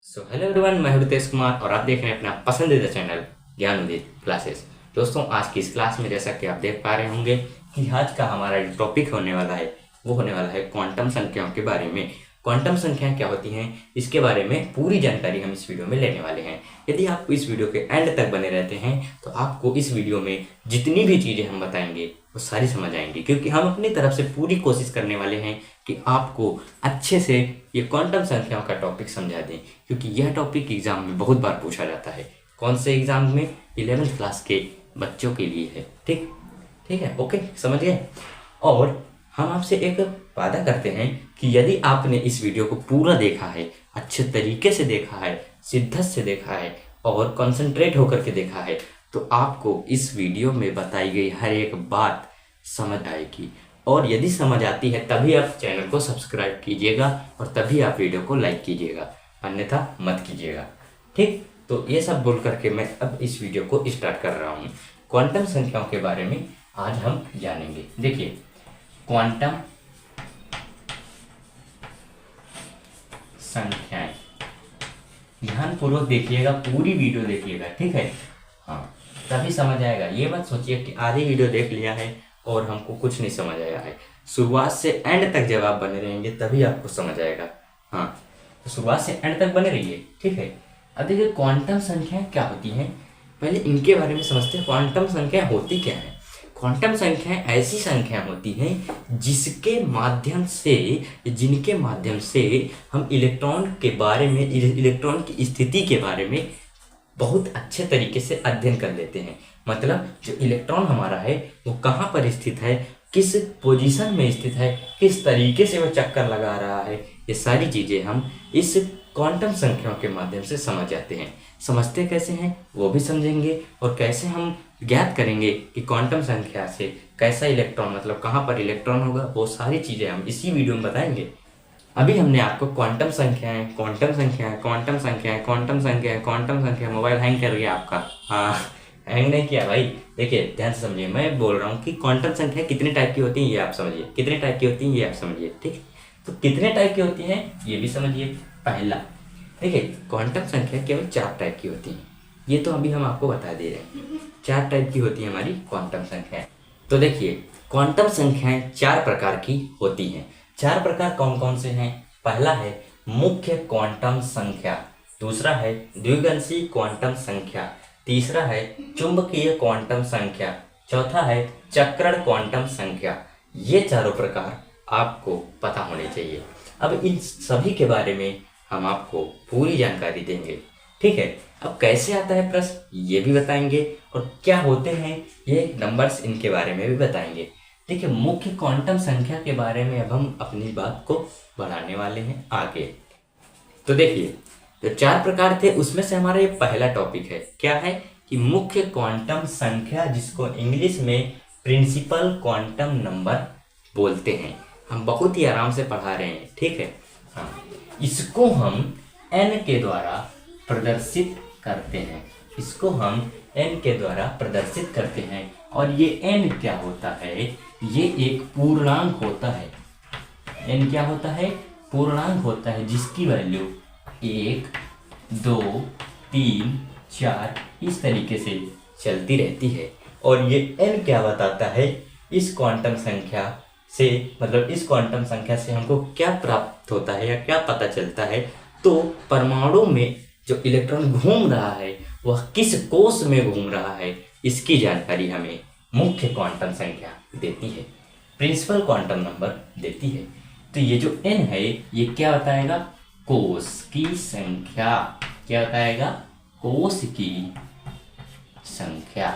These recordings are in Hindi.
हेलो एवरीवन, मैं हूं रितेश कुमार और आप देख रहे हैं अपना पसंदीदा चैनल ज्ञान उदित क्लासेस। दोस्तों, आज की इस क्लास में जैसा कि आप देख पा रहे होंगे कि आज का हमारा जो टॉपिक होने वाला है वो होने वाला है क्वांटम संख्याओं के बारे में। क्वांटम संख्याएं क्या होती हैं, इसके बारे में पूरी जानकारी हम इस वीडियो में लेने वाले हैं। यदि आप इस वीडियो के एंड तक बने रहते हैं तो आपको इस वीडियो में जितनी भी चीज़ें हम बताएंगे वो सारी समझ आएंगी, क्योंकि हम अपनी तरफ से पूरी कोशिश करने वाले हैं कि आपको अच्छे से ये क्वांटम संख्याओं का टॉपिक समझा दें, क्योंकि यह टॉपिक एग्जाम में बहुत बार पूछा जाता है। कौन से एग्जाम में? 11th क्लास के बच्चों के लिए है। ठीक ठीक है, ओके, समझ गए। और हम आपसे एक वादा करते हैं कि यदि आपने इस वीडियो को पूरा देखा है, अच्छे तरीके से देखा है, शिद्दत से देखा है और कंसंट्रेट होकर के देखा है, तो आपको इस वीडियो में बताई गई हर एक बात समझ आएगी। और यदि समझ आती है तभी आप चैनल को सब्सक्राइब कीजिएगा और तभी आप वीडियो को लाइक कीजिएगा, अन्यथा मत कीजिएगा। ठीक, तो ये सब बोल करके मैं अब इस वीडियो को स्टार्ट कर रहा हूँ। क्वांटम संख्याओं के बारे में आज हम जानेंगे। देखिए, क्वांटम संख्याएं, ध्यानपूर्वक देखिएगा, पूरी वीडियो देखिएगा, ठीक है। हाँ, तभी समझ आएगा। ये मत सोचिए कि आधी वीडियो देख लिया है और हमको कुछ नहीं समझ आया है। शुरुआत से एंड तक जब आप बने रहेंगे तभी आपको समझ आएगा। हाँ, तो शुरुआत से एंड तक बने रहिए, ठीक है। अब देखिए, क्वांटम संख्याएं क्या होती हैं, पहले इनके बारे में समझते हैं। क्वांटम संख्या होती क्या है? क्वांटम संख्याएं ऐसी संख्याएं होती हैं जिनके माध्यम से हम इलेक्ट्रॉन के बारे में, इलेक्ट्रॉन की स्थिति के बारे में बहुत अच्छे तरीके से अध्ययन कर लेते हैं। मतलब जो इलेक्ट्रॉन हमारा है वो कहाँ पर स्थित है, किस पोजीशन में स्थित है, किस तरीके से वो चक्कर लगा रहा है, ये सारी चीज़ें हम इस क्वांटम संख्याओं के माध्यम से समझ जाते हैं। समझते कैसे हैं वो भी समझेंगे, और कैसे हम ज्ञात करेंगे कि क्वांटम संख्या से कैसा इलेक्ट्रॉन, मतलब कहाँ पर इलेक्ट्रॉन होगा, वो सारी चीज़ें हम इसी वीडियो में बताएंगे। अभी हमने आपको क्वांटम संख्या, मोबाइल हैंग कर गया आपका? हाँ, हैंग नहीं किया भाई। देखिए, ध्यान से समझिए, मैं बोल रहा हूँ कि क्वांटम संख्या कितने टाइप की होती हैं ये आप समझिए, कितने टाइप की होती हैं ये आप समझिए, ठीक। तो कितने टाइप की होती हैं ये भी समझिए। पहला, देखिए, क्वांटम संख्या केवल 4 टाइप की होती हैं, ये तो अभी हम आपको बता दे रहे हैं। 4 टाइप की होती है हमारी क्वांटम संख्याएं। तो देखिए, क्वांटम संख्याएं 4 प्रकार की होती हैं। 4 प्रकार कौन कौन से हैं? पहला है मुख्य क्वांटम संख्या, दूसरा है द्विगंशी क्वांटम संख्या, तीसरा है चुंबकीय क्वांटम संख्या, चौथा है चक्रण क्वांटम संख्या। ये चारों प्रकार आपको पता होने चाहिए। अब इन सभी के बारे में हम आपको पूरी जानकारी देंगे, ठीक है। अब कैसे आता है प्रश्न ये भी बताएंगे, और क्या होते हैं ये नंबर्स, इनके बारे में भी बताएंगे। देखिए, मुख्य क्वांटम संख्या के बारे में अब हम अपनी बात को बढ़ाने वाले हैं आगे। तो देखिए, जो 4 प्रकार थे उसमें से हमारा ये पहला टॉपिक है, क्या है कि मुख्य क्वांटम संख्या, जिसको इंग्लिश में प्रिंसिपल क्वांटम नंबर बोलते हैं। हम बहुत ही आराम से पढ़ा रहे हैं, ठीक है। हाँ, इसको हम n के द्वारा प्रदर्शित करते हैं, इसको हम n के द्वारा प्रदर्शित करते हैं। और ये n क्या होता है? ये एक पूर्णांक होता है। n क्या होता है? पूर्णांक होता है, जिसकी वैल्यू 1, 2, 3, 4 इस तरीके से चलती रहती है। और ये n क्या बताता है? इस क्वांटम संख्या से, मतलब इस क्वांटम संख्या से हमको क्या प्राप्त होता है या क्या पता चलता है? तो परमाणु में जो इलेक्ट्रॉन घूम रहा है वह किस कोश में घूम रहा है, इसकी जानकारी हमें मुख्य क्वांटम संख्या देती है, प्रिंसिपल क्वांटम नंबर देती है। तो ये जो n है ये क्या बताएगा? कोश की संख्या। क्या बताएगा? कोश की संख्या।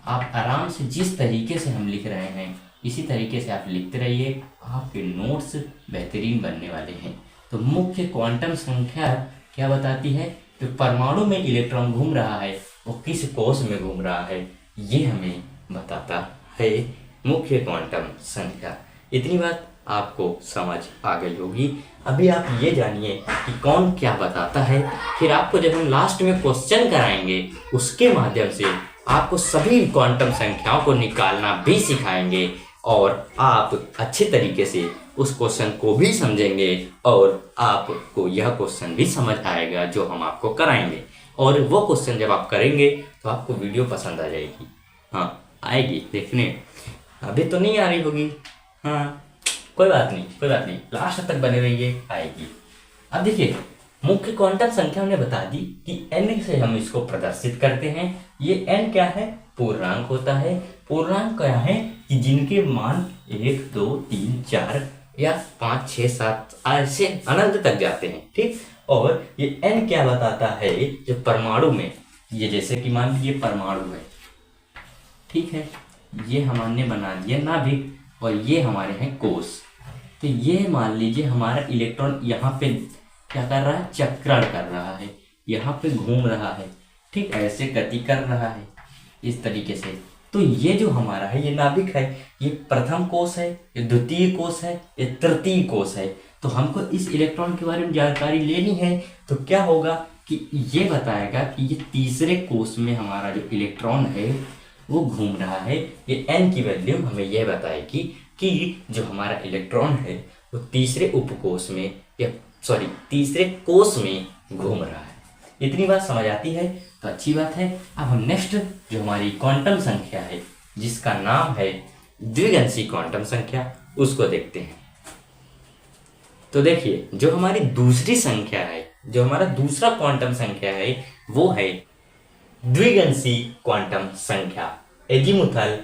आप आराम से जिस तरीके से हम लिख रहे हैं इसी तरीके से आप लिखते रहिए, आपके नोट्स बेहतरीन बनने वाले हैं। तो मुख्य क्वांटम संख्या क्या बताती है? तो परमाणु में इलेक्ट्रॉन घूम रहा है वो किस कोश में घूम रहा है, ये हमें बताता है मुख्य क्वांटम संख्या। इतनी बात आपको समझ आ गई होगी। अभी आप ये जानिए कि कौन क्या बताता है, फिर आपको जब हम लास्ट में क्वेश्चन कराएंगे उसके माध्यम से आपको सभी क्वांटम संख्याओं को निकालना भी सिखाएंगे, और आप अच्छे तरीके से उस क्वेश्चन को भी समझेंगे और आपको यह क्वेश्चन भी समझ आएगा जो हम आपको कराएंगे। और वो क्वेश्चन जब आप करेंगे तो आपको वीडियो पसंद आ जाएगी। हाँ, आएगी देखने, अभी तो नहीं आ रही होगी। हाँ, कोई बात नहीं, कोई बात नहीं, लास्ट तक बने रहिए, आएगी। अब देखिए, मुख्य क्वांटम संख्या हमने बता दी कि n से हम इसको प्रदर्शित करते हैं। ये n क्या है? पूर्णांक होता है। पूर्णांक क्या है कि जिनके मान 1 2 3 4 या 5 6 7 ऐसे अनंत तक जाते हैं, ठीक। और ये n क्या बताता है? जो परमाणु में, ये जैसे कि मान लीजिए परमाणु है, ठीक है, ये हमने बना दिया नाभिक और ये हमारे हैं कोष। तो ये मान लीजिए हमारा इलेक्ट्रॉन यहाँ पे क्या कर रहा है? चक्रण कर रहा है, यहाँ पे घूम रहा है, ठीक, ऐसे गति कर रहा है इस तरीके से। तो ये जो हमारा है ये नाभिक है, ये प्रथम कोष है, ये द्वितीय कोष है, ये तृतीय कोष है। तो हमको इस इलेक्ट्रॉन के बारे में जानकारी लेनी है तो क्या होगा कि ये बताएगा कि ये तीसरे कोष में हमारा जो इलेक्ट्रॉन है वो घूम रहा है। ये n की वैल्यू हमें यह बताएगी कि जो हमारा इलेक्ट्रॉन है वो तीसरे उपकोष में या तीसरे कोष में घूम रहा है। इतनी बात समझ आती है तो अच्छी बात है। अब हम नेक्स्ट जो हमारी क्वांटम संख्या है जिसका नाम है द्विअंशी क्वांटम संख्या, उसको देखते हैं। तो देखिए, जो हमारी दूसरी संख्या है, जो हमारा दूसरा क्वांटम संख्या है वो है द्विअंशी क्वांटम संख्या, एजीमुथल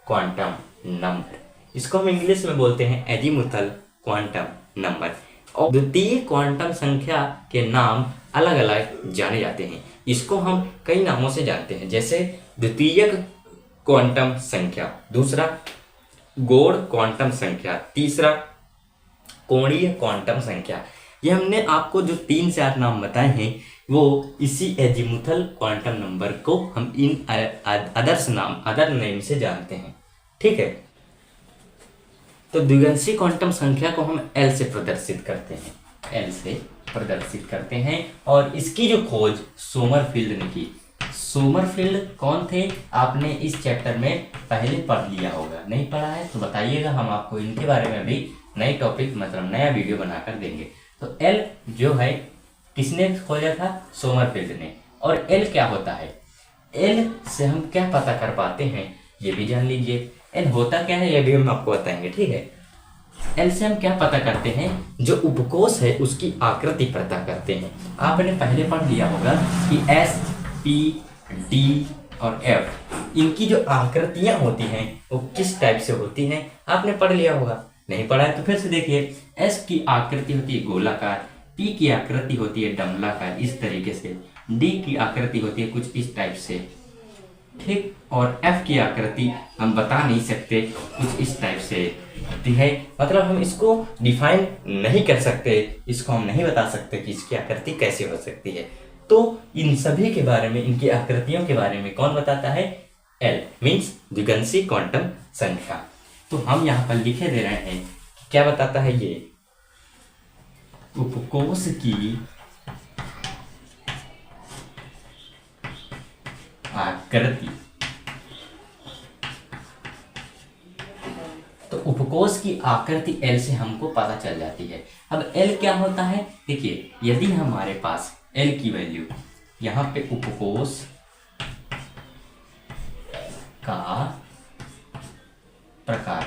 क्वांटम नंबर। इसको हम इंग्लिश में बोलते हैं एजीमुथल क्वांटम नंबर। और द्वितीय क्वांटम संख्या के नाम अलग अलग जाने जाते हैं। इसको हम कई नामों से जानते हैं, जैसे द्वितीयक क्वांटम संख्या, दूसरा गौड़ क्वांटम संख्या, तीसरा कोणीय क्वांटम संख्या। ये हमने आपको जो 3 से 8 नाम बताए हैं वो इसी एजीमुथल क्वांटम नंबर को हम इन अदर नेम से जानते हैं, ठीक है। तो द्विअंशी क्वांटम संख्या को हम L से प्रदर्शित करते हैं, L से प्रदर्शित करते हैं। और इसकी जो खोज सोमरफील्ड ने की। सोमरफील्ड कौन थे? आपने इस चैप्टर में पहले पढ़ लिया होगा, नहीं पढ़ा है तो बताइएगा, हम आपको इनके बारे में भी नई टॉपिक मतलब नया वीडियो बनाकर देंगे। तो L जो है किसने खोजा था? सोमरफील्ड ने। और L क्या होता है? L से हम क्या पता कर पाते हैं ये भी जान लीजिए। L होता क्या है ये भी हम आपको बताएंगे, ठीक है। L से हम क्या पता करते हैं? जो उपकोष है उसकी आकृति पता करते हैं। आपने पहले पढ़ लिया होगा कि S, P, D और F इनकी जो आकृतियां होती हैं वो किस टाइप से होती हैं, आपने पढ़ लिया होगा। नहीं पढ़ा है तो फिर से देखिए। S की आकृति होती है गोलाकार, P की आकृति होती है डमलाकार इस तरीके से, D की आकृति होती है कुछ इस टाइप से, ठीक, और F की आकृति हम बता नहीं सकते, कुछ इस टाइप से होती है। मतलब हम इसको डिफाइन नहीं कर सकते, इसको हम नहीं बता सकते कि इसकी आकृति कैसे हो सकती है। तो इन सभी के बारे में, इनकी आकृतियों के बारे में कौन बताता है? L मीन्स द्विअंशी क्वांटम संख्या। तो हम यहाँ पर लिखे दे रहे हैं कि क्या बताता है ये? उपकोष की आकृति। तो उपकोष की आकृति L से हमको पता चल जाती है। अब L क्या होता है? देखिए, यदि हमारे पास L की वैल्यू यहाँ पे उपकोष का प्रकार,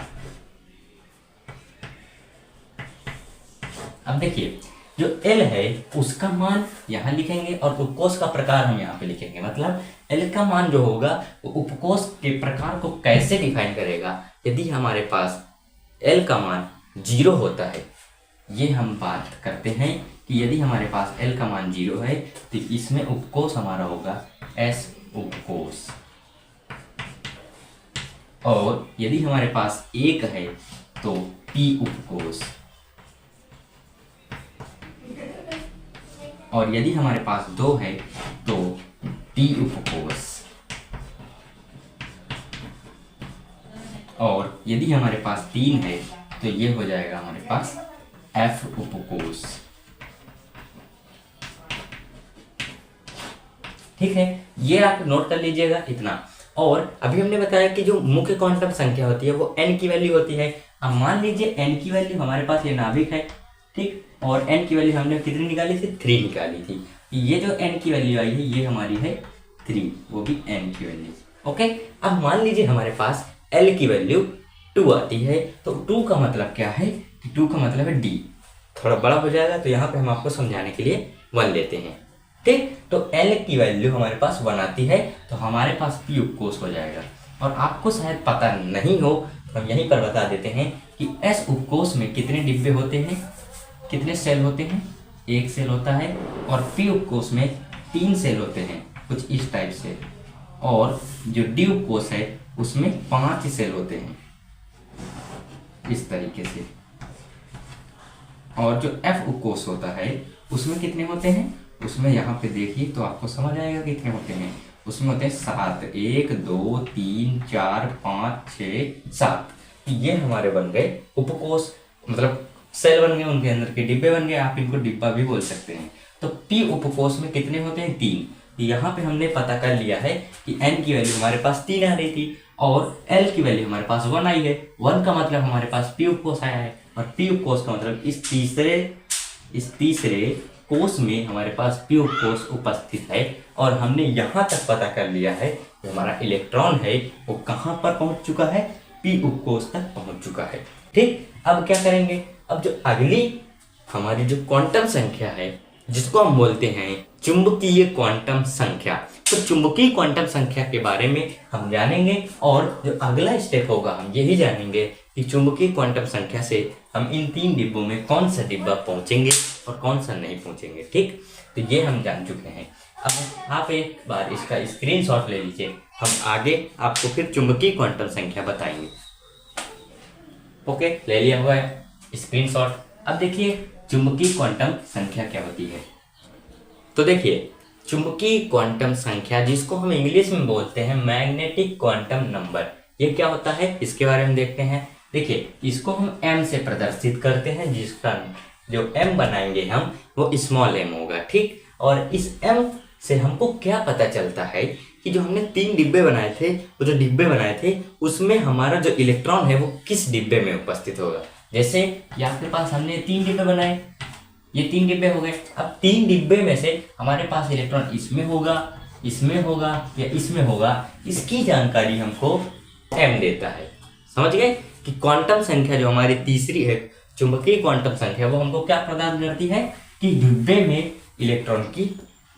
अब देखिए जो L है उसका मान यहाँ लिखेंगे और उपकोष का प्रकार हम यहाँ पे लिखेंगे। मतलब L का मान जो होगा वो उपकोष के प्रकार को कैसे डिफाइन करेगा। यदि हमारे पास L का मान 0 होता है, ये हम बात करते हैं कि यदि हमारे पास L का मान 0 है तो इसमें उपकोष हमारा होगा S उपकोष। और यदि हमारे पास 1 है तो P उपकोष। और यदि हमारे पास 2 है तो T उपकोष। और यदि हमारे पास 3 है तो ये हो जाएगा हमारे पास F उपकोष। ठीक है, ये आप नोट कर लीजिएगा इतना। और अभी हमने बताया कि जो मुख्य क्वांटम संख्या होती है वो n की वैल्यू होती है। अब मान लीजिए n की वैल्यू हमारे पास ये नाभिक है, ठीक, और n की वैल्यू हमने कितनी निकाली थी, 3 निकाली थी। ये जो n की वैल्यू आई है ये हमारी है 3, वो भी n की वैल्यू। ओके, अब मान लीजिए हमारे पास l की वैल्यू 2 आती है, तो 2 का मतलब क्या है कि 2 का मतलब है d। थोड़ा बड़ा हो जाएगा तो यहाँ पे हम आपको समझाने के लिए 1 लेते हैं, ठीक। तो l की वैल्यू हमारे पास 1 आती है, तो हमारे पास p उपकोष हो जाएगा। और आपको शायद पता नहीं हो तो हम यहीं पर बता देते हैं कि s उपकोष में कितने डिब्बे होते हैं, कितने सेल होते हैं, 1 सेल होता है। और p उपकोष में 3 सेल होते हैं, कुछ इस टाइप से। और जो d उपकोष है उसमें 5 सेल होते हैं, इस तरीके से। और जो f उपकोष होता है उसमें कितने होते हैं, उसमें यहाँ पे देखिए तो आपको समझ आएगा कितने होते हैं। उसमें होते हैं 7, 1 2 3 4 5 6 7। ये हमारे बन गए उपकोष, मतलब सेल बन गए, उनके अंदर के डिब्बे बन गए, आप इनको डिब्बा भी बोल सकते हैं। तो p उपकोष में कितने होते हैं, 3। यहाँ पे हमने पता कर लिया है कि n की वैल्यू हमारे पास 3 आ रही थी और l की वैल्यू हमारे पास 1 आई है। 1 का मतलब हमारे पास p उपकोष आया है, और p उपकोष का मतलब इस तीसरे कोष में हमारे पास p उपकोष उपस्थित है। और हमने यहाँ तक पता कर लिया है कि हमारा इलेक्ट्रॉन है वो कहाँ पर पहुँच चुका है, p उपकोष तक पहुँच चुका है, ठीक। अब क्या करेंगे, अब जो अगली हमारी जो क्वांटम संख्या है जिसको हम बोलते हैं चुंबकीय क्वांटम संख्या, तो चुंबकीय क्वांटम संख्या के बारे में हम जानेंगे। और जो अगला स्टेप होगा हम यही जानेंगे कि चुंबकीय क्वांटम संख्या से हम इन 3 डिब्बों में कौन सा डिब्बा पहुंचेंगे और कौन सा नहीं पहुंचेंगे, ठीक। तो ये हम जान चुके हैं। अब आप एक बार इसका स्क्रीनशॉट ले लीजिए, हम आगे आपको फिर चुंबकीय क्वांटम संख्या बताएंगे। ओके, ले लिया हुआ है स्क्रीनशॉट। अब देखिए चुंबकीय क्वांटम संख्या क्या होती है। तो देखिए चुंबकीय क्वांटम संख्या, जिसको हम इंग्लिश में बोलते हैं मैग्नेटिक क्वांटम नंबर, ये क्या होता है इसके बारे में देखते हैं। देखिए इसको हम m से प्रदर्शित करते हैं, जिसका जो m बनाएंगे हम वो स्मॉल m होगा, ठीक। और इस m से हमको क्या पता चलता है कि जो हमने 3 डिब्बे बनाए थे, वो जो डिब्बे बनाए थे उसमें हमारा जो इलेक्ट्रॉन है वो किस डिब्बे में उपस्थित होगा। जैसे यहाँ के पास हमने 3 डिब्बे बनाए, ये 3 डिब्बे हो गए। अब 3 डिब्बे में से हमारे पास इलेक्ट्रॉन इसमें होगा, इसमें होगा या इसमें होगा, इसकी जानकारी हमको m देता है। समझ गए कि क्वांटम संख्या जो हमारी तीसरी है चुंबकीय क्वांटम संख्या, वो हमको क्या प्रदान करती है कि डिब्बे में इलेक्ट्रॉन की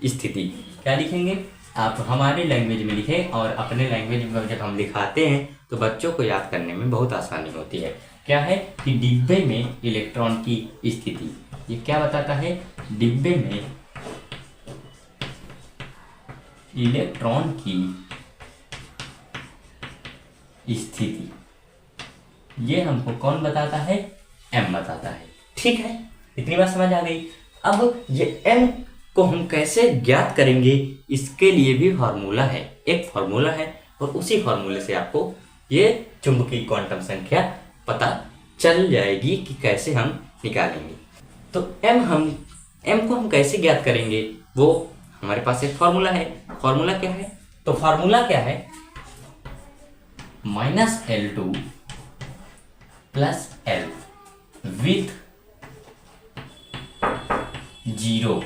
स्थिति। क्या लिखेंगे आप, हमारे लैंग्वेज में लिखें, और अपने लैंग्वेज में जब हम लिखाते हैं तो बच्चों को याद करने में बहुत आसानी होती है। क्या है कि डिब्बे में इलेक्ट्रॉन की स्थिति, ये क्या बताता है, डिब्बे में इलेक्ट्रॉन की स्थिति, ये हमको कौन बताता है, m बताता है, ठीक है। इतनी बात समझ आ गई। अब ये m को हम कैसे ज्ञात करेंगे, इसके लिए भी फार्मूला है, एक फार्मूला है, और उसी फार्मूले से आपको ये चुंबकीय क्वांटम संख्या पता चल जाएगी कि कैसे हम निकालेंगे। तो m को हम कैसे ज्ञात करेंगे, वो हमारे पास एक फार्मूला है। फार्मूला क्या है, तो फार्मूला क्या है, -L2 + L विथ 0।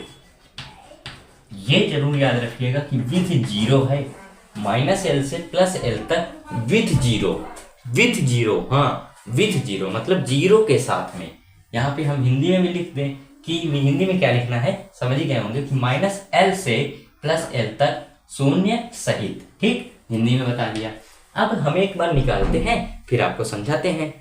ये जरूर याद रखिएगा कि विथ 0 है, -L से +L तक विथ 0, हाँ विथ 0 मतलब 0 के साथ में। यहाँ पे हम हिंदी में भी लिख दें कि हिंदी में क्या लिखना है, समझ ही गए होंगे कि -L से +L तक शून्य सहित, ठीक, हिंदी में बता दिया। अब हम एक बार निकालते हैं फिर आपको समझाते हैं।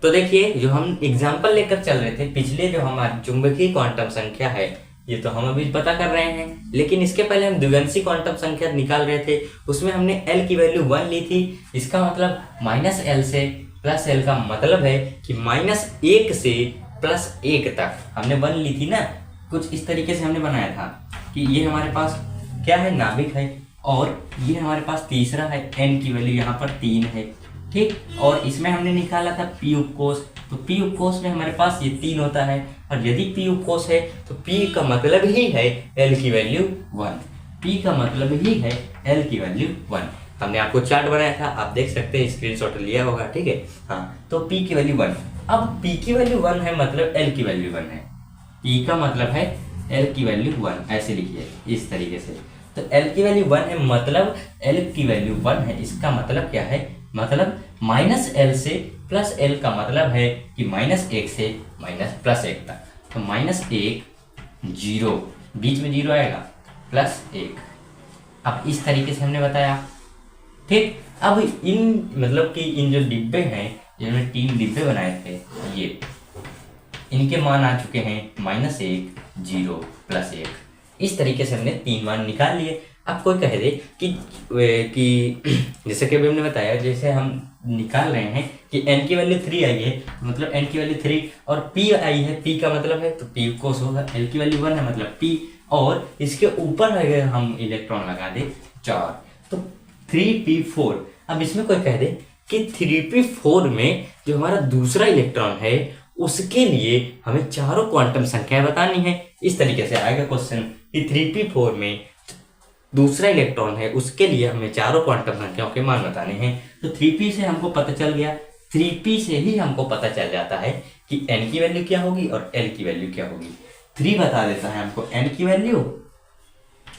तो देखिए जो हम एग्जाम्पल लेकर चल रहे थे, पिछले जो हमारी चुंबकीय क्वांटम संख्या है ये तो हम अभी पता कर रहे हैं, लेकिन इसके पहले हम द्विगंशी क्वांटम संख्या निकाल रहे थे, उसमें हमने L की वैल्यू 1 ली थी। इसका मतलब -L से +L का मतलब है कि -1 से +1 तक हमने 1 ली थी ना, कुछ इस तरीके से हमने बनाया था कि ये हमारे पास क्या है, नाभिक है, और ये हमारे पास तीसरा है, n की वैल्यू यहाँ पर 3 है, ठीक। और इसमें हमने निकाला था p उपकोष, तो p उपकोष में हमारे पास ये 3 होता है, और यदि p उपकोष है तो p का मतलब ही है l की वैल्यू 1, p का मतलब ही है l की वैल्यू 1। हमने आपको चार्ट बनाया था, आप देख सकते हैं, स्क्रीनशॉट लिया होगा, ठीक है। हाँ, तो P की वैल्यू 1। अब P की वैल्यू 1 है मतलब L की वैल्यू 1 है। P का मतलब है L की वैल्यू 1, ऐसे लिखिए इस तरीके से। तो L की वैल्यू 1 है मतलब L की वैल्यू 1 है, इसका मतलब क्या है, मतलब -L से +L का मतलब है कि -1 से +1 तक। तो -1 0, बीच में 0 आएगा, +1। अब इस तरीके से हमने बताया, ठीक। अब इन मतलब कि इन जो डिब्बे हैं, जिन्होंने 3 डिब्बे बनाए थे, ये इनके मान आ चुके हैं -1, 0, +1। इस तरीके से हमने 3 मान निकाल लिए। अब कोई कह दे कि जैसे कि अभी हमने बताया, जैसे हम निकाल रहे हैं कि n की वैल्यू 3 आई है, मतलब n की वैल्यू 3 और p आई है, p का मतलब है तो p कोस होगा, l की वैल्यू 1 है मतलब p, और इसके ऊपर अगर हम इलेक्ट्रॉन लगा दे 4 तो 3p4। अब इसमें कोई कह दे कि 3p4 में जो हमारा दूसरा इलेक्ट्रॉन है उसके लिए हमें चारों क्वांटम संख्याएं बतानी है। इस तरीके से आएगा क्वेश्चन कि 3p4 में दूसरा इलेक्ट्रॉन है, उसके लिए हमें चारों क्वांटम संख्याओं के मान बताने हैं। तो 3p से हमको पता चल गया, 3p से ही हमको पता चल जाता है कि n की वैल्यू क्या होगी और l की वैल्यू क्या होगी। 3 बता देता है हमको n की वैल्यू,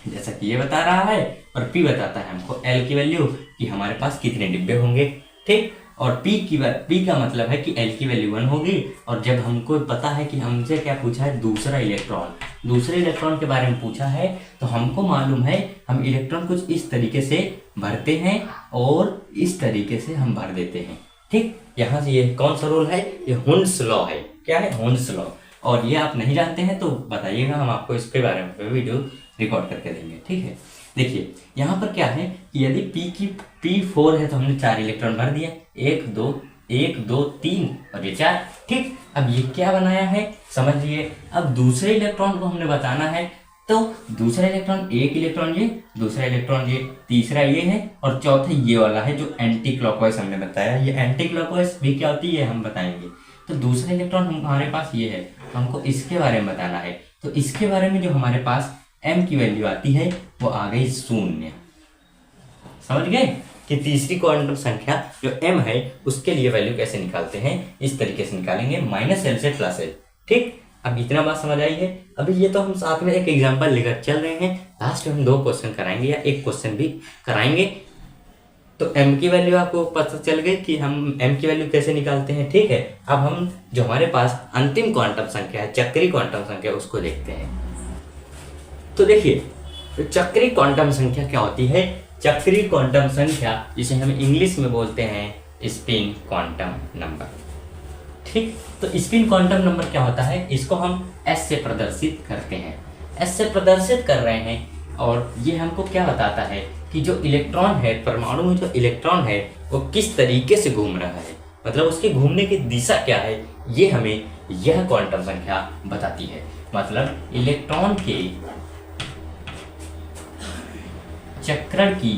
जैसा कि ये बता रहा है, और p बताता है हमको l की वैल्यू कि हमारे पास कितने डिब्बे होंगे, ठीक। और p का मतलब है कि l की वैल्यू 1 होगी। और जब हमको पता है कि हमसे क्या पूछा है, दूसरे इलेक्ट्रॉन के बारे में पूछा है, तो हमको मालूम है हम इलेक्ट्रॉन कुछ इस तरीके से भरते हैं और इस तरीके से हम भर देते हैं, ठीक। यहाँ से ये कौन सा रूल है, ये हुंड्स लॉ है। क्या है, हुंड्स लॉ। और ये आप नहीं जानते हैं तो बताइएगा, हम आपको इसके बारे में वीडियो रिकॉर्ड करके देंगे, ठीक है। देखिए यहाँ पर क्या है कि यदि P4 है तो हमने 4 इलेक्ट्रॉन भर दिए, 1 2 3 और ये 4, ठीक। अब ये क्या बनाया है समझिए। अब दूसरे इलेक्ट्रॉन को हमने बताना है, तो दूसरा इलेक्ट्रॉन, एक इलेक्ट्रॉन ये, दूसरा इलेक्ट्रॉन ये, तीसरा ये है, और चौथा ये वाला है जो एंटी क्लॉकवाइज हमने बताया। ये एंटी क्लॉकवाइज भी क्या होती है हम बताएंगे। तो दूसरा इलेक्ट्रॉन हमारे पास ये है, तो हमको इसके बारे में बताना है। तो इसके बारे में जो हमारे पास m की वैल्यू आती है वो आ गई 0। समझ गए कि तीसरी क्वांटम संख्या जो m है उसके लिए वैल्यू कैसे निकालते हैं, इस तरीके से निकालेंगे, -l से +l, ठीक। अब इतना बात समझ आई है। अभी ये तो हम साथ में एक एग्जांपल लेकर चल रहे हैं, लास्ट में हम 2 क्वेश्चन कराएंगे या 1 क्वेश्चन भी कराएंगे। तो m की वैल्यू आपको पता चल गई कि हम m की वैल्यू कैसे निकालते हैं, ठीक है। अब हम जो हमारे पास अंतिम क्वांटम संख्या है, चक्रीय क्वांटम संख्या, उसको देखते हैं। तो देखिए चक्रीय क्वांटम संख्या क्या होती है। चक्रीय क्वांटम संख्या जिसे हम इंग्लिश में बोलते हैं स्पिन क्वांटम नंबर, ठीक। तो स्पिन क्वांटम नंबर क्या होता है, इसको हम s से प्रदर्शित करते हैं, s से प्रदर्शित कर रहे हैं। और ये हमको क्या बताता है कि जो इलेक्ट्रॉन है, परमाणु में जो इलेक्ट्रॉन है वो किस तरीके से घूम रहा है, मतलब उसके घूमने की दिशा क्या है, ये हमें यह क्वांटम संख्या बताती है। मतलब इलेक्ट्रॉन के चक्रण की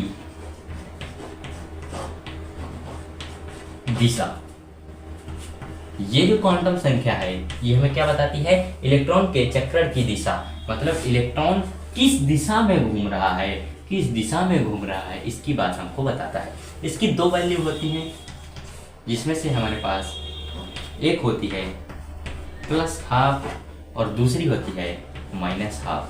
दिशा, ये जो क्वांटम संख्या है ये हमें क्या बताती है, इलेक्ट्रॉन के चक्रण की दिशा, मतलब इलेक्ट्रॉन किस दिशा में घूम रहा है, किस दिशा में घूम रहा है, इसकी बात हमको बताता है। इसकी 2 वैल्यू होती हैं, जिसमें से हमारे पास एक होती है +12 और दूसरी होती है -12।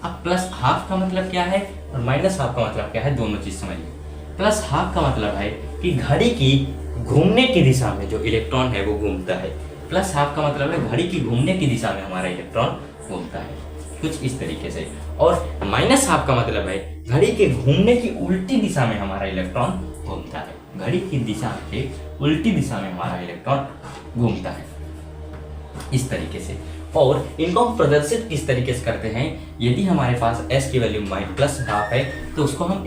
अब +12 का मतलब क्या है और -12 का मतलब क्या है, दोनों चीज समझिए। +12 का मतलब है कि घड़ी की घूमने की दिशा में जो इलेक्ट्रॉन है वो घूमता है। +12 का मतलब है घड़ी की घूमने की दिशा में हमारा इलेक्ट्रॉन घूमता है, कुछ इस तरीके से। और -12 का मतलब है घड़ी के घूमने की उल्टी दिशा में हमारा इलेक्ट्रॉन घूमता है, घड़ी की दिशा के उल्टी दिशा में हमारा इलेक्ट्रॉन घूमता है, इस तरीके से। और इनको हम प्रदर्शित किस तरीके से करते हैं, यदि हमारे पास s की वैल्यू +12 है तो उसको हम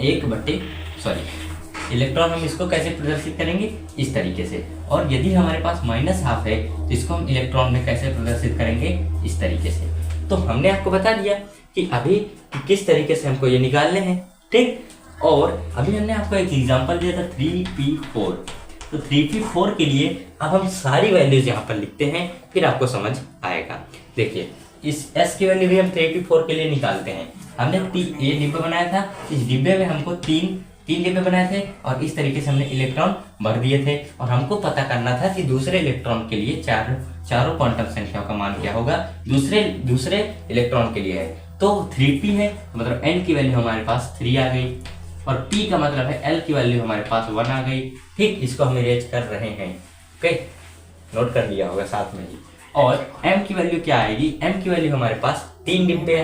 इलेक्ट्रॉन हम इसको कैसे प्रदर्शित करेंगे, इस तरीके से। और यदि हमारे पास -12 है तो इसको हम इलेक्ट्रॉन में कैसे प्रदर्शित करेंगे, इस तरीके से। तो हमने आपको बता दिया कि अभी किस तरीके से हमको ये निकालने हैं, ठीक। और अभी हमने आपको एक एग्जांपल दिया था 3p4। तो 3p4 के लिए अब हम सारी वैल्यूज यहाँ पर लिखते हैं, फिर आपको समझ आएगा। देखिए इस s की वैल्यू भी हम 3p4 के लिए निकालते हैं। हमने ये डिब्बा बनाया था, इस डिब्बे में हमको 3 3 डिब्बे बनाए थे और इस तरीके से हमने इलेक्ट्रॉन भर दिए थे और हमको पता करना था कि दूसरे इलेक्ट्रॉन के लिए चारों क्वांटम संख्याओं का मान क्या होगा दूसरे इलेक्ट्रॉन के लिए है। तो 3p है, मतलब n की वैल्यू हमारे पास 3 आ गई और p का मतलब है l की वैल्यू हमारे पास 1 आ गई। ठीक, इसको हम इरेज कर रहे हैं। ओके, नोट कर लिया होगा साथ में ही। और m की वैल्यू क्या आएगी, m की वैल्यू हमारे पास 3 डिब्बे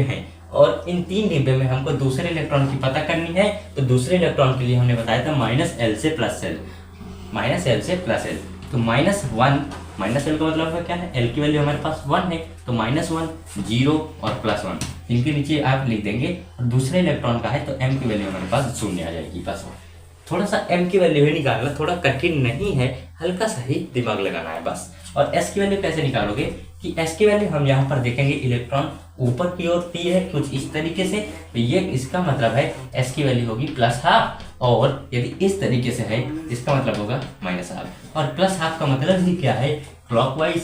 हैं और इन 3 डिब्बे में हमको दूसरे इलेक्ट्रॉन की पता करनी है। तो दूसरे इलेक्ट्रॉन के लिए हमने बताया था -l से +l, तो -1 माइनस एल का मतलब क्या है, एल की वैल्यू हमारे पास 1 है, तो -1 0 और +1 इनके नीचे आप लिख देंगे। और दूसरे इलेक्ट्रॉन का है तो m की वैल्यू हमारे पास 0 आ जाएगी। बस थोड़ा सा m की वैल्यू ही निकालना थोड़ा कठिन नहीं है, हल्का सा ही दिमाग लगाना है बस। और s की वैल्यू कैसे निकालोगे कि s की वैल्यू हम यहाँ पर देखेंगे, इलेक्ट्रॉन ऊपर की ओर p है कुछ इस तरीके से, तो ये इसका मतलब है s की वैल्यू होगी +12। और यदि इस तरीके से है इसका मतलब होगा -12। और +12 का मतलब ही क्या है, क्लॉकवाइज,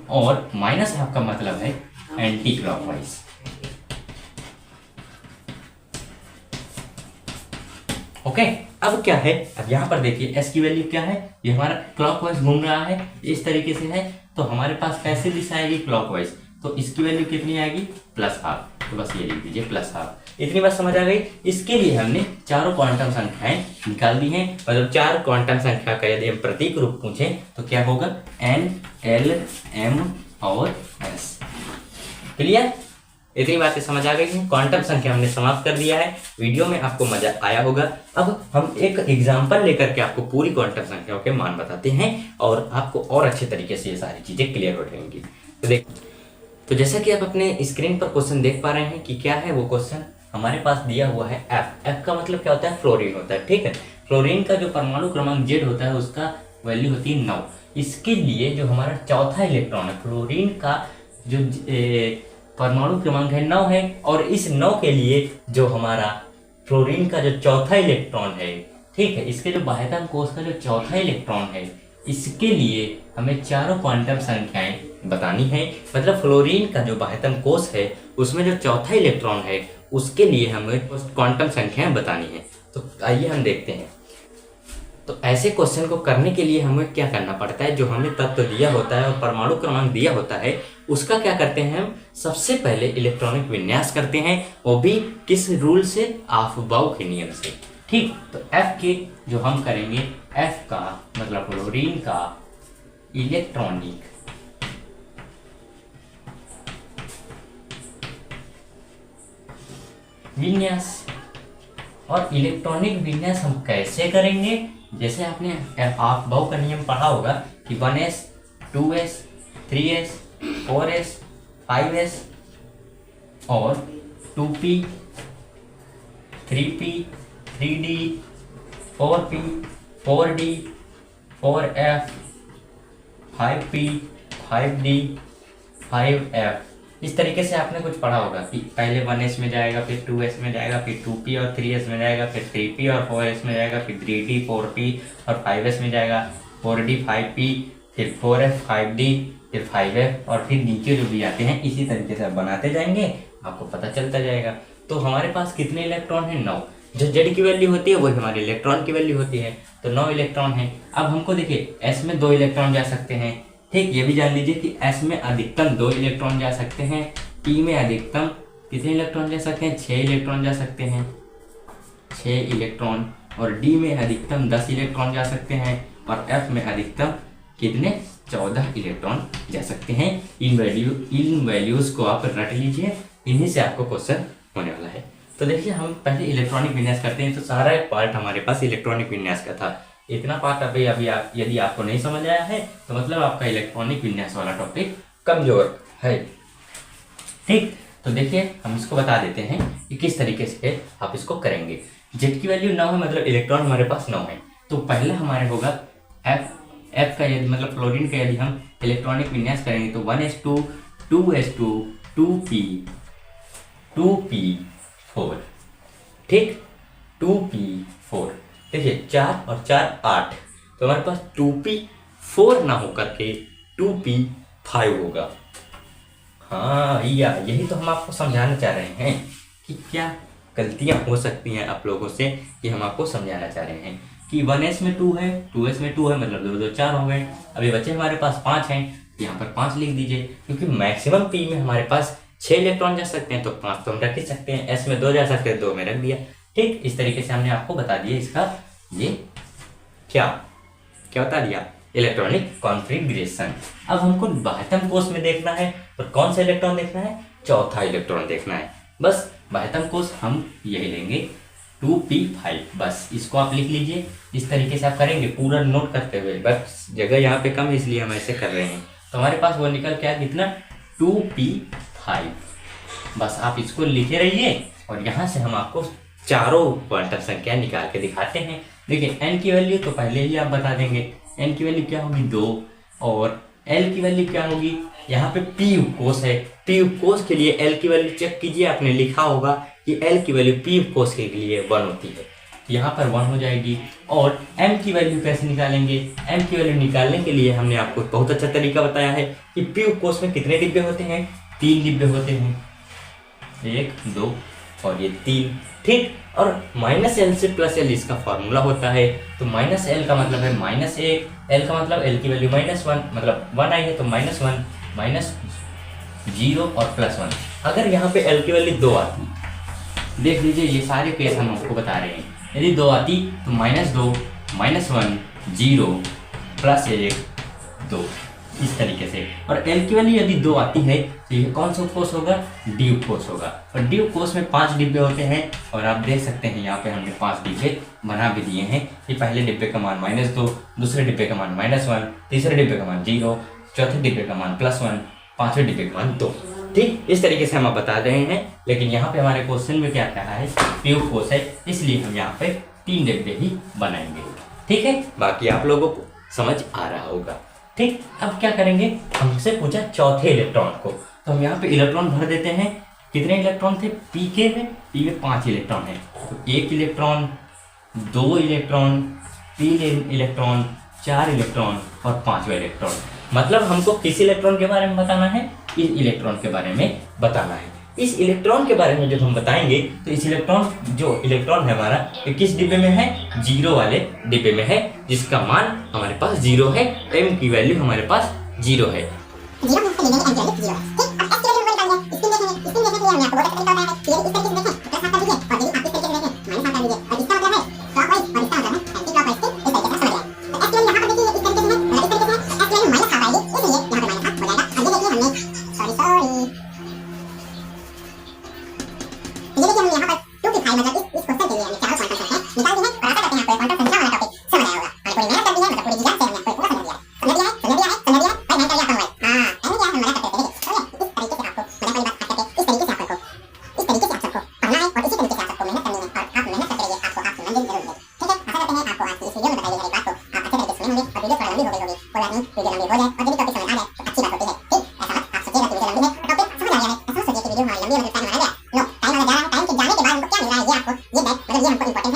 और -12 का मतलब है एंटी क्लॉकवाइज। ओके, अब क्या है, अब यहाँ पर देखिए s की वैल्यू क्या है, ये हमारा क्लॉकवाइज घूम रहा है इस तरीके से है, तो हमारे पास कैसे दिशा आएगी, क्लॉकवाइज, तो इसकी वैल्यू कितनी आएगी, +12। तो बस ये लिख दीजिए +12। इतनी बात समझ आ गई। इसके लिए हमने चारों क्वांटम संख्याएं निकाल दी हैं, मतलब 4 क्वांटम संख्या का यदि हम प्रतीक रूप पूछें तो क्या होगा, n, l, m और s। क्लियर, इतनी बातें समझ आ गई हैं। क्वांटम संख्या हमने समाप्त कर दिया है। वीडियो में आपको मजा आया होगा। अब हम एक एग्जांपल लेकर के आपको पूरी क्वांटम संख्याओं के मान बताते हैं और आपको और अच्छे तरीके से ये सारी चीजें क्लियर हो जाएंगी। तो जैसा कि आप अपने स्क्रीन पर क्वेश्चन देख पा रहे हैं कि क्या है वो क्वेश्चन, हमारे पास दिया हुआ है F का मतलब क्या होता है, फ्लोरीन होता है। ठीक है, फ्लोरीन का जो परमाणु क्रमांक Z होता है उसका वैल्यू होती है 9। इसके लिए जो हमारा चौथा इलेक्ट्रॉन है, फ्लोरीन का जो परमाणु क्रमांक है 9 है, और इस 9 के लिए जो हमारा फ्लोरीन का जो चौथा इलेक्ट्रॉन है, ठीक है, इसके जो बाह्यतम कोश का जो चौथा इलेक्ट्रॉन है, इसके लिए हमें चारों क्वांटम संख्याएं बतानी है। मतलब फ्लोरीन का जो बाह्यतम कोश है उसमें जो चौथा इलेक्ट्रॉन है उसके लिए हमें क्वांटम संख्याएं बतानी है। तो आइए हम देखते हैं। तो ऐसे क्वेश्चन को करने के लिए हमें क्या करना पड़ता है, जो हमें तत्व दिया होता है और परमाणु क्रमांक दिया होता है उसका क्या करते हैं हम, सबसे पहले इलेक्ट्रॉनिक विन्यास करते हैं, वो भी किस रूल से, ऑफ-बाउ के नियम से। ठीक, तो F के जो हम करेंगे, F का मतलब फ्लोरीन का इलेक्ट्रॉनिक विन्यास। और इलेक्ट्रॉनिक विन्यास हम कैसे करेंगे, जैसे आपने ऑफ-बाउ का नियम पढ़ा होगा कि 1s 2s 3s 4s 5s और 2p 3p 3d 4p 4d 4f 5p 5d 5f, इस तरीके से आपने कुछ पढ़ा होगा कि पहले 1s में जाएगा, फिर 2s में जाएगा, फिर 2p और 3s में जाएगा, फिर 3p और 4s में जाएगा, फिर 3d 4p और 5s में जाएगा, 4d 5p, फिर 4f 5d, फिर 5f, और फिर नीचे जो भी आते हैं इसी तरीके से आप बनाते जाएंगे, आपको पता चलता जाएगा। तो हमारे पास कितने इलेक्ट्रॉन हैं, 9। जो जेड की वैल्यू होती है वही हमारे इलेक्ट्रॉन की वैल्यू होती है, तो 9 इलेक्ट्रॉन है। अब हमको देखिए s में 2 इलेक्ट्रॉन जा सकते हैं। ठीक, ये भी जान लीजिए कि s में अधिकतम 2 इलेक्ट्रॉन जा सकते हैं, p में अधिकतम कितने इलेक्ट्रॉन जा सकते हैं, 6 इलेक्ट्रॉन जा सकते हैं, 6 इलेक्ट्रॉन, और d में अधिकतम 10 इलेक्ट्रॉन जा सकते हैं, और f में अधिकतम कितने, 14 इलेक्ट्रॉन जा सकते हैं। इन वैल्यूज को आप रट लीजिए, इन्हीं से आपको क्वेश्चन होने वाला है। तो देखिए हम पहले इलेक्ट्रॉनिक विन्यास करते हैं। तो सारा एक पार्ट हमारे पास इलेक्ट्रॉनिक विन्यास का था। इतना पार्ट अभी यदि आपको नहीं समझ आया है तो मतलब आपका इलेक्ट्रॉनिक विन्यास वाला टॉपिक कमजोर है। ठीक, तो देखिए हम इसको बता देते हैं कि किस तरीके से आप इसको करेंगे। जेड की वैल्यू 9 है, मतलब इलेक्ट्रॉन हमारे पास 9 है। तो पहला हमारे होगा एफ का, यदि मतलब फ्लोरीन का यदि हम इलेक्ट्रॉनिक विन्यास करेंगे तो 1s2 2s2 2p 2p4, ठीक, 2p4। देखिए 4 और 4 8, तो हमारे पास 2p4 ना होकर के 2p5 होगा। हाँ भैया, यही तो हम आपको समझाना चाह रहे हैं कि क्या गलतियां हो सकती हैं आप लोगों से, कि हम आपको समझाना चाह रहे हैं कि 1s में 2 है, 2s में 2 है, मतलब 2 2 4 हो गए। अभी बचे हमारे पास 5 हैं, यहाँ पर 5 लिख दीजिए, क्योंकि मैक्सिमम p में हमारे पास 6 इलेक्ट्रॉन जा सकते हैं, तो 5 तो हम रख ही सकते हैं। s में 2 जा सकते हैं, 2 में रख दिया। ठीक, इस तरीके से हमने आपको बता दिया इसका ये क्या क्या बता दिया, इलेक्ट्रॉनिक कॉन्फ़िगरेशन। अब हमको बाह्यतम कोष में देखना है, और कौन सा इलेक्ट्रॉन देखना है, चौथा इलेक्ट्रॉन देखना है। बस बाह्यतम कोष हम यही लेंगे 2p5, बस इसको आप लिख लीजिए। इस तरीके से आप करेंगे पूरा नोट करते हुए, बस जगह यहाँ पे कम है इसलिए हम ऐसे कर रहे हैं। तो हमारे पास वो निकल क्या कितना, 2p5। बस आप इसको लिखे रहिए, और यहाँ से हम आपको चारों क्वांटम संख्या निकाल के दिखाते हैं। देखिए n की वैल्यू तो पहले ही आप बता देंगे, n की वैल्यू क्या होगी 2, और l की वैल्यू क्या होगी, यहाँ पे p उपकोष है, p उपकोष के लिए l की वैल्यू चेक कीजिए, आपने लिखा होगा कि l की वैल्यू p उपकोष के लिए 1 होती है, यहाँ पर 1 हो जाएगी। और m की वैल्यू कैसे निकालेंगे, m की वैल्यू निकालने के लिए हमने आपको बहुत अच्छा तरीका बताया है कि p उपकोष में कितने डिब्बे होते हैं, 3 डिब्बे होते हैं, 1 2 और ये 3। ठीक, और -l से +l इसका फॉर्मूला होता है। तो -l का मतलब है -1, l का मतलब l की वैल्यू -1, मतलब 1 आई है तो -1 -0 और +1। अगर यहाँ पे l की वैल्यू 2 आती, देख लीजिए ये सारे केस हम आपको बता रहे हैं, यदि 2 आती तो -2 -1 0 +1 2, इस तरीके से। और l की वैल्यू यदि 2 आती है तो ये कौन सा उपकोष होगा, d उपकोष होगा। और d उपकोष में 5 डिब्बे होते हैं, और आप देख सकते हैं यहाँ पे हमने 5 डिब्बे बना भी दिए हैं कि पहले डिब्बे का मान -2, दूसरे डिब्बे का मान -1, तीसरे डिब्बे का मान 0, चौथे डिब्बे का मान +1, पांचवें डिब्बे का मान 2। ठीक, इस तरीके से हम बता रहे हैं। लेकिन यहाँ पे हमारे क्वेश्चन में क्या कहा है, p उपकोष है, इसलिए हम यहाँ पे 3 डिब्बे ही बनाएंगे। ठीक है, बाकी आप लोगों को समझ आ रहा होगा। ठीक, अब क्या करेंगे, हमसे पूछा चौथे इलेक्ट्रॉन को, तो हम यहाँ पे इलेक्ट्रॉन भर देते हैं। कितने इलेक्ट्रॉन थे p में 5 इलेक्ट्रॉन है, तो 1 इलेक्ट्रॉन, 2 इलेक्ट्रॉन, 3 इलेक्ट्रॉन, 4 इलेक्ट्रॉन और 5वां इलेक्ट्रॉन। मतलब हमको किस इलेक्ट्रॉन के बारे में बताना है, इस इलेक्ट्रॉन के बारे में बताना है। इस इलेक्ट्रॉन के बारे में जब हम बताएंगे तो इस इलेक्ट्रॉन है हमारा, ये किस डिब्बे में है, 0 वाले डिब्बे में है, जिसका मान हमारे पास 0 है, m की वैल्यू हमारे पास 0 है। वीडियो हमारी लंबी है, मतलब टाइम वाला जा रहा है, टाइम के जाने के बाद हमको क्या मिल रहा है ये आपको, ये बैग मतलब ये हमको इंपॉर्टेंट है।